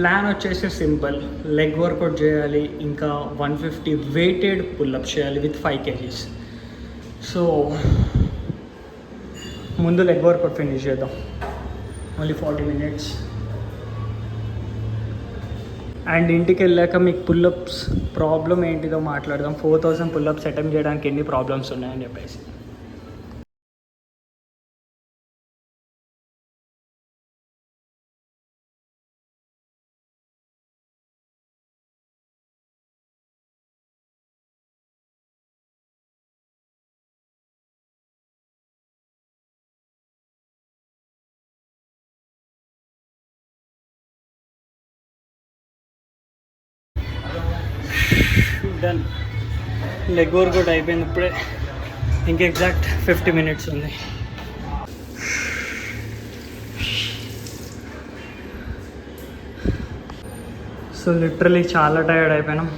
Plan వచ్చేసి simple, leg work out చేయాలి, ఇంకా 150 వెయిటెడ్ పుల్అప్ చేయాలి విత్ 5 kgs. సో ముందు లెగ్ వర్కౌట్ ఫినిష్ చేద్దాం, ఓన్లీ 40 minutes. అండ్ ఇంటికి వెళ్ళాక మీకు పుల్అప్స్ ప్రాబ్లం ఏంటిదో మాట్లాడదాం. 4000 పుల్అప్స్ అటెంప్ట్ చేయడానికి ఎన్ని ప్రాబ్లమ్స్ ఉన్నాయని చెప్పేసి. డన్, లెగ్ వర్కౌట్ అయిపోయింది ఇప్పుడే. ఇంకా ఎగ్జాక్ట్ 50 minutes ఉంది. సో లిటరలీ చాలా టైర్డ్ అయిపోయినాం,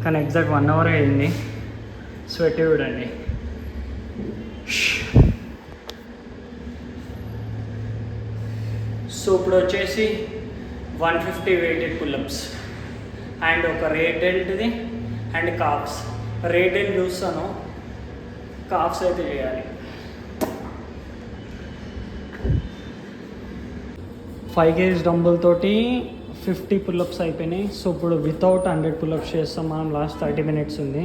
కానీ ఎగ్జాక్ట్ 1 hour అయింది. స్వెట్ చూడండి. సో ఇప్పుడు వచ్చేసి 150 వెయిటెడ్ పుల్అప్స్ అండ్ ఒక రేట్ డెల్ట్ది అండ్ కాఫ్స్. రేట్ డెల్ట్ చూస్తాను, కాఫ్స్ అయితే చేయాలి. 5 kgs డంబుల్ తోటి 50 పుల్అప్స్ అయిపోయినాయి. సో ఇప్పుడు వితౌట్ 100 పుల్అప్స్ చేస్తాం మనం. లాస్ట్ 30 minutes ఉంది.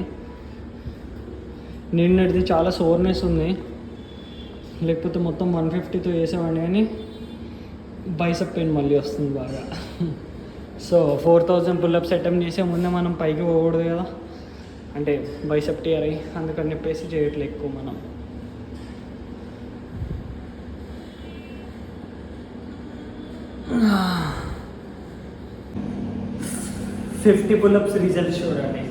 నిన్నటిది చాలా సోర్నెస్ ఉంది, లేకపోతే మొత్తం 150తో వేసేవాడిని, కానీ బైసెప్ పెయిన్ మళ్ళీ వస్తుంది బాగా. సో 4000 పుల్అప్స్ అటెంప్ట్ చేసే ముందే మనం పైకి పోకూడదు కదా, అంటే బైసెప్ టియర్ అయ్యి, అందుకని చెప్పేసి చేయట్లేదు ఎక్కువ మనం. ఫిఫ్టీ పుల్అప్స్ రిజల్ట్స్ చూడండి.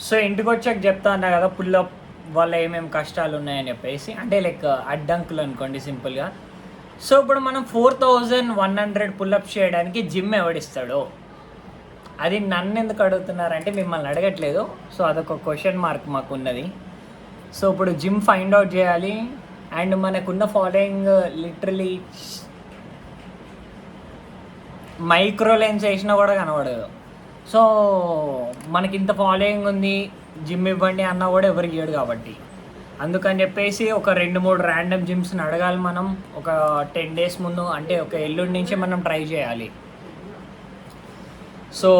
సో ఇంటికి వచ్చాక చెప్తా అన్నా కదా పుల్అప్ వల్ల ఏమేమి కష్టాలు ఉన్నాయని చెప్పేసి, అంటే లైక్ అడ్డంకులు అనుకోండి సింపుల్గా. సో ఇప్పుడు మనం 4100 పుల్అప్స్ చేయడానికి జిమ్ ఎవడిస్తాడో, అది నన్ను ఎందుకు అడుగుతున్నారంటే మిమ్మల్ని అడగట్లేదు. సో అదొక క్వశ్చన్ మార్క్ మాకు ఉన్నది. సో ఇప్పుడు జిమ్ ఫైండ్ అవుట్ చేయాలి. అండ్ మనకున్న ఫాలోయింగ్ లిటరలీ మైక్రో లెన్స్ వేసినా కూడా కనబడదు. సో మనకి ఇంత ఫాలోయింగ్ ఉంది, జిమ్ ఇవ్వండి అన్నా కూడా ఎవరికి ఇవ్వడు. కాబట్టి అందుకని చెప్పేసి ఒక 2-3 ర్యాండమ్ జిమ్స్ని అడగాలి మనం. ఒక 10 days ముందు, అంటే ఒక ఎల్లుండి నుంచి మనం ట్రై చేయాలి. సో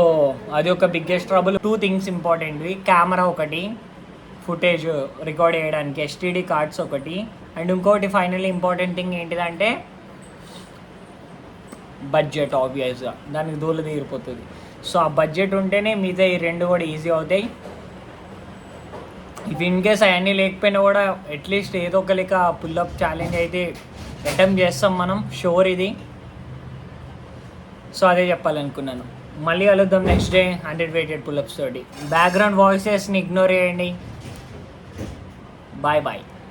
అది ఒక బిగ్గెస్ట్ ట్రబుల్. 2 things ఇంపార్టెంట్వి: కెమెరా ఒకటి, ఫుటేజ్ రికార్డ్ చేయడానికి STD కార్డ్స్ ఒకటి, అండ్ ఇంకోటి ఫైనల్లీ ఇంపార్టెంట్ థింగ్ ఏంటిదంటే బడ్జెట్. ఆబ్వియస్గా దానికి దూలు తీరిపోతుంది. సో ఆ బడ్జెట్ ఉంటేనే మిగతా ఈ 2 కూడా ఈజీ అవుతాయి. ఇఫ్ ఇన్ కేస్ అవన్నీ లేకపోయినా కూడా అట్లీస్ట్ ఏదో ఒక లెక్క పుల్అప్ ఛాలెంజ్ అయితే అటెంప్ట్ చేస్తాం మనం, షోర్ ఇది. సో అదే చెప్పాలనుకున్నాను. మళ్ళీ కలుద్దాం నెక్స్ట్ డే 100 వెయిటెడ్ పుల్అప్స్ తోటి. బ్యాక్గ్రౌండ్ వాయిసెస్ని ఇగ్నోర్ చేయండి. Bye bye.